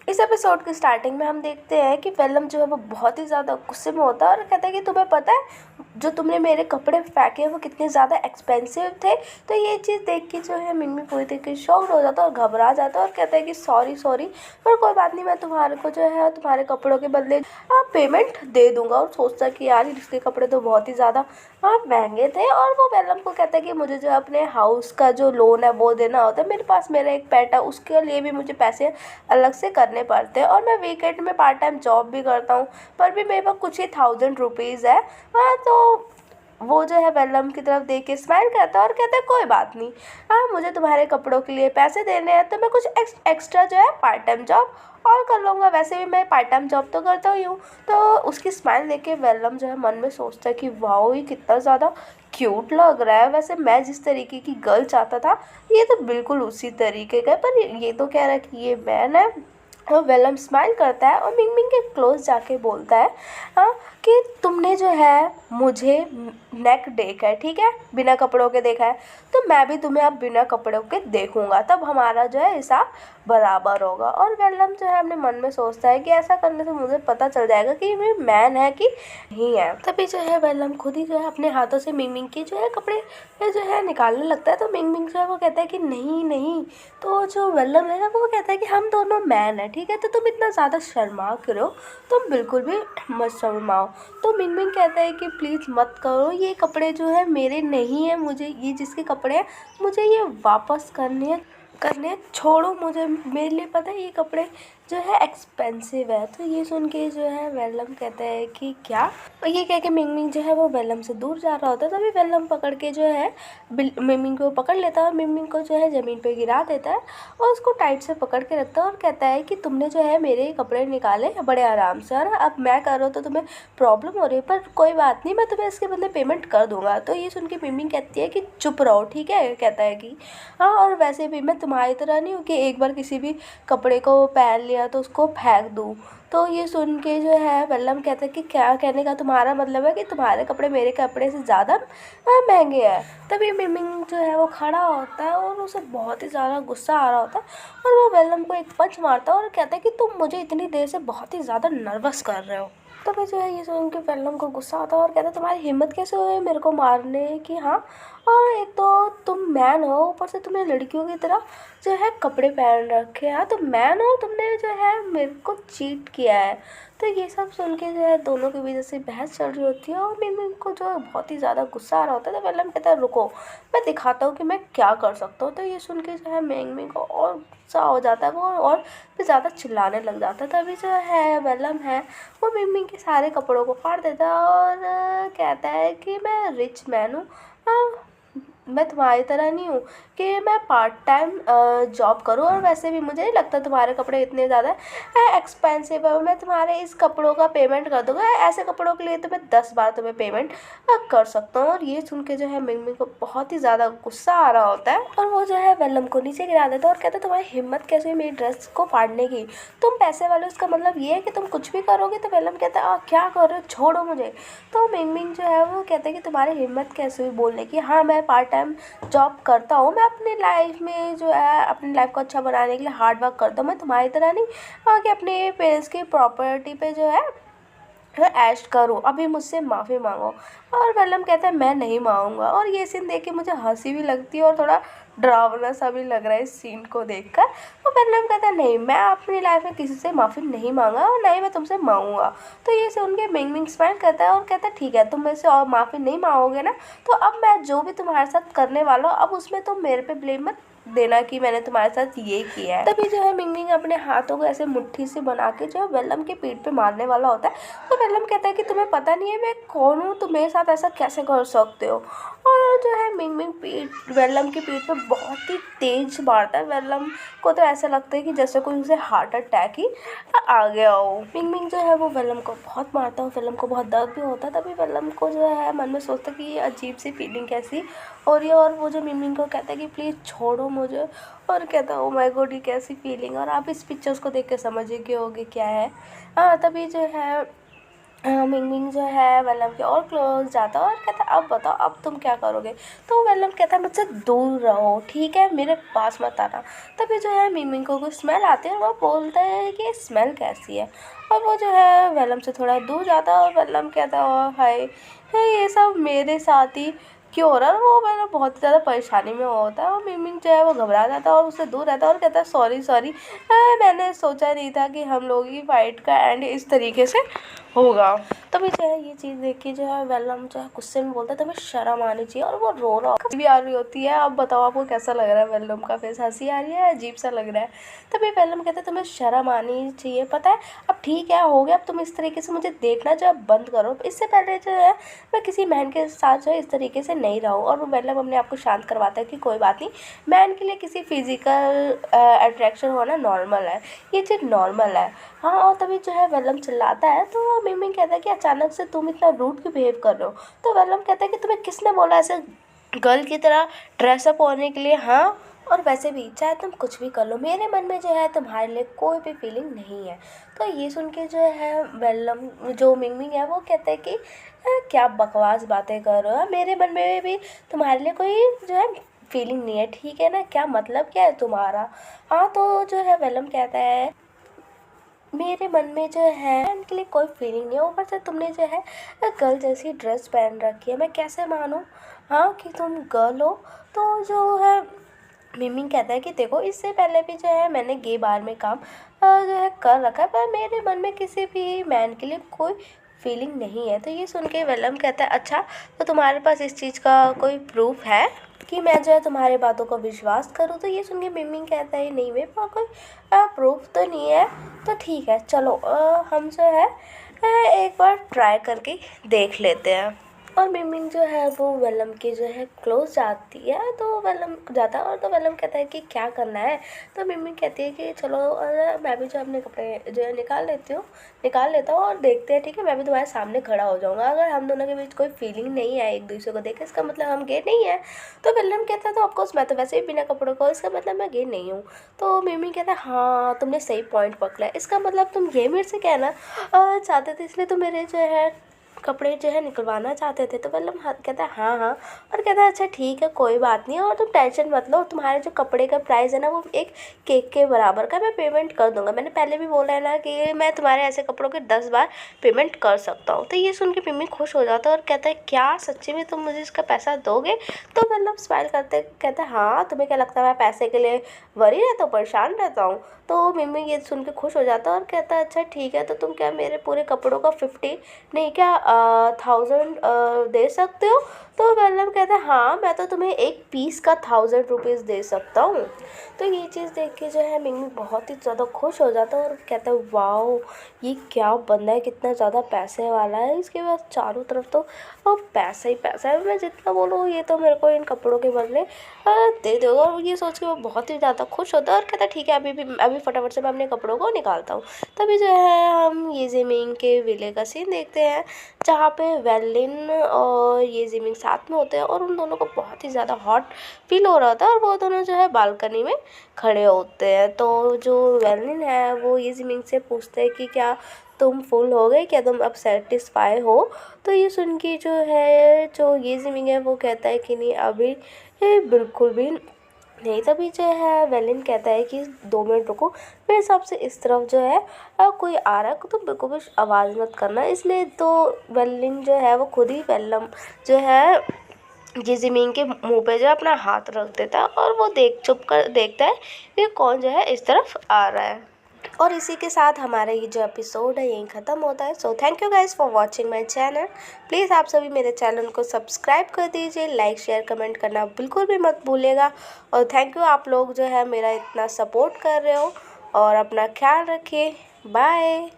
इस एपिसोड की स्टार्टिंग में हम देखते हैं कि वेलम जो है वो बहुत ही ज़्यादा गुस्से में होता है और कहता है कि तुम्हें पता है जो तुमने मेरे कपड़े फेंके वो कितने ज़्यादा एक्सपेंसिव थे। तो ये चीज़ देख के जो है मिंगमी पूरी तरीके से शॉक्ड हो जाता है और घबरा जाता है और कहता है कि सॉरी सॉरी, पर कोई बात नहीं, मैं तुम्हारे को जो है तुम्हारे कपड़ों के बदले पेमेंट दे दूंगा। और सोचता है कि यार इसके कपड़े तो बहुत ही ज़्यादा महंगे थे। और वो वेलम को कहता है कि मुझे जो अपने हाउस का जो लोन है वो देना होता है, मेरे पास मेरा एक पेट है उसके लिए भी मुझे पैसे अलग से करने पड़ते हैं, और मैं वीकेंड में पार्ट टाइम जॉब भी करता हूँ, पर भी मेरे पास कुछ ही 1000 रुपीज़ है। हाँ, तो वो जो है वेलम की तरफ देख के स्माइल करता है और कहता है कोई बात नहीं, हाँ मुझे तुम्हारे कपड़ों के लिए पैसे देने हैं तो मैं कुछ एक्स्ट्रा जो है पार्ट टाइम जॉब और कर लूँगा, वैसे भी मैं पार्ट टाइम जॉब तो करता ही हूँ। तो उसकी स्माइल देख के वेलम जो है मन में सोचता है कि वाओ ये कितना ज़्यादा क्यूट लग रहा है, वैसे मैं जिस तरीके की गर्ल चाहता था ये तो बिल्कुल उसी तरीके का है, पर ये तो कह रहा है कि ये मैन है। और वेलम स्माइल करता है और मिंग मिंग के क्लोज जाके बोलता है हाँ कि तुमने जो है मुझे नेक देखा है, ठीक है, बिना कपड़ों के देखा है, तो मैं भी तुम्हें अब बिना कपड़ों के देखूंगा, तब हमारा जो है हिसाब बराबर होगा। और वेलम जो है अपने मन में सोचता है कि ऐसा करने से मुझे पता चल जाएगा कि ये मैन है कि नहीं है। तभी जो है वेलम खुद ही जो है अपने हाथों से मिंग मिंग के जो है कपड़े जो है निकालने लगता है। तो मिंग मिंग जो है वो कहता है कि नहीं नहीं, तो जो वेलम है ना वो कहता है कि हम दोनों मैन है, ठीक है, तो तुम इतना ज़्यादा शर्मा करो, तुम बिल्कुल भी मत शर्माओ। तो मिंग मिंग कहता है कि प्लीज़ मत करो, ये कपड़े जो है मेरे नहीं है, मुझे ये जिसके कपड़े हैं मुझे ये वापस करने छोड़ो, मुझे मेरे लिए पता है ये कपड़े जो है एक्सपेंसिव है। तो ये सुन के जो है वेलम कहता है कि क्या, और ये कह के मिंग मिंग जो है वो वेलम से दूर जा रहा होता है। तभी वेलम पकड़ के जो है मिंग मिंग को पकड़ लेता है और मिंग मिंग को जो है ज़मीन पे गिरा देता है और उसको टाइट से पकड़ के रखता है और कहता है कि तुमने जो है मेरे कपड़े निकाले बड़े आराम से, और अब मैं कर रहा हूँ तो तुम्हें प्रॉब्लम हो रही है, पर कोई बात नहीं, मैं तुम्हें इसके बदले पेमेंट कर दूंगा। तो ये सुन के मिंग मिंग कहती है कि चुप रहो, ठीक है, कहता है कि हाँ, और वैसे भी मैं तुम्हारी तरह नहीं हूँ कि एक बार किसी भी कपड़े को पहन लिया तो उसको फेंक दूँ। तो ये सुन के जो है वेलम कहता है कि क्या कहने का तुम्हारा मतलब है कि तुम्हारे कपड़े मेरे कपड़े से ज़्यादा महंगे हैं। तभी मिमिंग जो है वो खड़ा होता है और उसे बहुत ही ज़्यादा गुस्सा आ रहा होता है और वो वेलम को एक पंच मारता है और कहता है कि तुम मुझे इतनी देर से बहुत ही ज़्यादा नर्वस कर रहे हो। तो फिर जो है ये सुन के वेलम को गुस्सा आता है और कहता है तुम्हारी हिम्मत कैसे हुई मेरे को मारने की, हाँ, और एक तो तुम मैन हो, ऊपर से तुमने लड़कियों की तरह जो है कपड़े पहन रखे हैं, तो मैन हो, तुमने जो है मेरे को चीट किया है। तो ये सब सुन के जो है दोनों के बीच से बहस चल रही होती है और मिंग को जो है बहुत ही ज़्यादा गुस्सा आ रहा होता है। तो वेलम कहता है रुको, मैं दिखाता हूँ कि मैं क्या कर सकता हूँ। तो ये सुन के जो है मिंग को और गुस्सा हो जाता है, वो और भी ज़्यादा चिल्लाने लग जाता है। तभी जो है वेलम है वो मिंग के सारे कपड़ों को फाड़ देता है और कहता है कि मैं रिच मैन हूँ, मैं तुम्हारी तरह नहीं हूँ कि मैं पार्ट टाइम जॉब करूँ, और वैसे भी मुझे नहीं लगता तुम्हारे कपड़े इतने ज़्यादा एक्सपेंसिव है, मैं तुम्हारे इस कपड़ों का पेमेंट कर दूँगा, ऐसे कपड़ों के लिए तो मैं 10 बार तुम्हें पेमेंट कर सकता हूँ। और ये सुन के जो है मिंग को बहुत ही ज़्यादा गुस्सा आ रहा होता है और वो जो है वेलम को नीचे गिरा देता है और कहता है तुम्हारी हिम्मत कैसे हुई मेरी ड्रेस को फाड़ने की, तुम पैसे वाले, उसका मतलब ये है कि तुम कुछ भी करोगे। तो वेलम कहता है क्या कर रहे हो, छोड़ो मुझे। तो मिंग जो है वो कहते हैं कि तुम्हारी हिम्मत कैसे हुई बोलने की, हाँ मैं पार्ट टाइम जॉब करता हूँ, मैं अपनी लाइफ में जो है अपनी लाइफ को अच्छा बनाने के लिए हार्ड वर्क करता हूँ, मैं तुम्हारी तरह नहीं कि अपने पेरेंट्स की प्रॉपर्टी पे जो है ऐश करूँ, अभी मुझसे माफ़ी मांगो। और वेलम कहता है मैं नहीं मांगूंगा। और ये सीन देख के मुझे हंसी भी लगती है और थोड़ा डरावना सा भी लग रहा है इस सीन को देखकर। और वेलम कहता है नहीं, मैं अपनी लाइफ में किसी से माफ़ी नहीं मांगा और ना ही मैं तुमसे मांगूंगा। तो ये सुन के मिंग स्माइल करता है और कहता है ठीक है, तुम मेरे से और माफ़ी नहीं मांगोगे ना, तो अब मैं जो भी तुम्हारे साथ करने वाला हूँ अब उसमें तुम मेरे पे ब्लेम मत देना कि मैंने तुम्हारे साथ ये किया है। तभी जो है मिंग अपने हाथों को ऐसे मुट्ठी से बना के जो है वेलम के पीठ पे मारने वाला होता है। तो वेलम कहता है कि तुम्हें पता नहीं है मैं कौन हूँ, तुम मेरे साथ ऐसा कैसे कर सकते हो। और जो है मिंग पीठ वेलम के पीठ पे बहुत ही तेज मारता है। वेलम को तो ऐसा लगता है कि जैसे कोई उसे हार्ट अटैक ही आ गया हो। मिंग जो है वो वेलम को बहुत मारता है, वेलम को बहुत दर्द भी होता है। तभी वेलम को जो है मन में सोचता है कि ये अजीब सी फीलिंग कैसी हो रही है, और वो जो मिंग को कहता है कि प्लीज़ छोड़ो मुझे, और कहता है ओ माय गॉड ये कैसी फीलिंग। और आप इस पिक्चर्स को देख के समझ गए होगे क्या है। हाँ, तभी जो है मिंगमिंग जो है वेलम के और क्लोज जाता है और कहता है अब बताओ अब तुम क्या करोगे। तो वेलम कहता है मुझसे दूर रहो, ठीक है, मेरे पास मत आना। तभी जो है मिंगमिंग को कुछ स्मेल आती है और वो बोलता है कि स्मेल कैसी है। और वो जो है वेलम से थोड़ा दूर जाता है और वेलम कहता है ओ हाय है ये सब मेरे साथ ही क्यों हो रहा है। वो मतलब बहुत ही ज़्यादा परेशानी में होता है और मिंगमिंग जो है वो घबरा जाता है और उससे दूर रहता है और कहता है सॉरी सॉरी, मैंने सोचा नहीं था कि हम लोग की फाइट का एंड इस तरीके से होगा। तभी जो है ये चीज़ देख के जो है वेलम जो है गुस्से में बोलता है तुम्हें शर्म आनी चाहिए। और वो रो रहा भी आ रही होती है। अब बताओ आपको कैसा लग रहा है वेलम का फेस, हंसी आ रही है, अजीब सा लग रहा है। तभी वेलम कहता है तुम्हें शर्म आनी चाहिए, पता है अब ठीक है हो गया, अब तुम इस तरीके से मुझे देखना जो है बंद करो। इससे पहले जो है मैं किसी मैन के साथ जो है इस तरीके से नहीं रहा हूँ। और वो वेलम अपने आप को शांत करवाता है कि कोई बात नहीं, मैन के लिए किसी फिजिकल अट्रैक्शन होना नॉर्मल है, ये चीज़ नॉर्मल है। हाँ और तभी जो है वेलम चिल्लाता है तो मिंगमिंग कहता है कि अचानक से तुम इतना रूड क्यों बिहेव कर रहे हो। तो वेलम कहता है कि तुम्हें किसने बोला ऐसे गर्ल की तरह ड्रेसअप होने के लिए। हाँ और वैसे भी चाहे तुम कुछ भी कर लो मेरे मन में जो है तुम्हारे लिए कोई भी फीलिंग नहीं है। तो ये सुन के जो है वेलम जो मिंगमिंग है वो कहते हैं कि क्या बकवास बातें कर रहे हो, मेरे मन में भी तुम्हारे लिए कोई जो है फीलिंग नहीं है, ठीक है ना, क्या मतलब क्या है तुम्हारा। हाँ तो जो है वेलम कहता है मेरे मन में जो है उनके लिए कोई फीलिंग नहीं है, ऊपर से तुमने जो है गर्ल जैसी ड्रेस पहन रखी है, मैं कैसे मानूँ हाँ कि तुम गर्ल हो। तो जो है मिमिंग कहता है कि देखो इससे पहले भी जो है मैंने गे बार में काम जो है कर रखा है, पर मेरे मन में किसी भी मैन के लिए कोई फीलिंग नहीं है। तो ये सुन के वेलम कहता है अच्छा तो तुम्हारे पास इस चीज़ का कोई प्रूफ है कि मैं जो है तुम्हारे बातों का विश्वास करूँ। तो ये सुन के मिमिंग कहता है नहीं मेरे पास कोई प्रूफ तो नहीं है। तो ठीक है चलो हम जो है एक बार ट्राई करके देख लेते हैं। और मिमिंग जो है वो वेलम की जो है क्लोज जाती है तो वेलम जाता है और तो वेलम कहता है कि क्या करना है। तो मिमिंग कहती है कि चलो मैं भी जो अपने कपड़े जो है निकाल लेता हूँ और देखते हैं, ठीक है, मैं भी तुम्हारे सामने खड़ा हो जाऊँगा। अगर हम दोनों के बीच कोई फीलिंग नहीं है एक दूसरे को देख के इसका मतलब हम गे नहीं है। तो वेलम कहता है तो ऑफकोर्स मैं तो वैसे भी बिना कपड़ों को, इसका मतलब मैं गे नहीं हूँ। तो मिमिंग कहता है हाँ तुमने सही पॉइंट पकड़ा है, इसका मतलब तुम ये मेरे से कहना चाहते थे इसलिए तो मेरे जो है कपड़े जो है निकलवाना चाहते थे। तो मतलब कहता है हाँ हाँ और कहता है अच्छा ठीक है कोई बात नहीं और तुम टेंशन मत लो, तुम्हारे जो कपड़े का प्राइस है ना वो एक केक के बराबर का मैं पेमेंट कर दूंगा। मैंने पहले भी बोला है ना कि मैं तुम्हारे ऐसे कपड़ों के 10 बार पेमेंट कर सकता हूँ। तो ये सुन के मिमी खुश हो जाता है और कहता है क्या सच्ची में तुम मुझे इसका पैसा दोगे। तो मतलब स्माइल करते कहता है हाँ तुम्हें क्या लगता है मैं पैसे के लिए वरी रहता हूँ, परेशान रहता हूँ। तो मिमी ये सुन के खुश हो जाता है और कहता है अच्छा ठीक है तो तुम क्या मेरे पूरे कपड़ों का 50 नहीं क्या 1000 दे सकते हो। तो वेलम कहता है हाँ मैं तो तुम्हें एक पीस का 1000 रुपीज़ दे सकता हूँ। तो ये चीज़ देख के जो है मिंगमी बहुत ही ज़्यादा खुश हो जाता है और कहता है वाओ ये क्या बंदा है, कितना ज़्यादा पैसे वाला है, इसके पास चारों तरफ तो पैसा ही पैसा है, मैं जितना बोलूँ ये तो मेरे को इन कपड़ों के बदले दे दोगा। और ये सोच के वो बहुत ही ज़्यादा खुश होता है और कहता है ठीक है अभी फटाफट से मैं अपने कपड़ों को निकालता हूँ। तभी जो है हम ये जिमिंग के विले का सीन देखते हैं जहाँ पे वेलिन और ये जिमिंग साथ में होते हैं और उन दोनों को बहुत ही ज़्यादा हॉट फील हो रहा था और वो दोनों जो है बालकनी में खड़े होते हैं। तो जो वेलिन है वो ये जिमिंग से पूछते हैं कि क्या तुम फुल हो गए, क्या तुम अब सेटिस्फाई हो। तो ये सुन के जो है जो ये जिमिंग है वो कहता है कि नहीं अभी बिल्कुल भी नहीं। तभी जो है वेलिन कहता है कि 2 मिनट रुको, मेरे हिसाब से इस तरफ जो है कोई आ रहा है तो बिल्कुल भी आवाज़ मत करना। इसलिए तो वेलिन जो है वो खुद ही वेलम जो है ये ज़मीन के मुंह पे जो है अपना हाथ रख देता है और वो चुप कर देखता है कि कौन जो है इस तरफ आ रहा है। और इसी के साथ हमारा ये जो एपिसोड है यहीं ख़त्म होता है। So thank you guys for watching my channel. Please आप सभी मेरे चैनल को सब्सक्राइब कर दीजिए, लाइक शेयर कमेंट करना बिल्कुल भी मत भूलिएगा। और थैंक यू आप लोग जो है मेरा इतना सपोर्ट कर रहे हो और अपना ख्याल रखिए। बाय।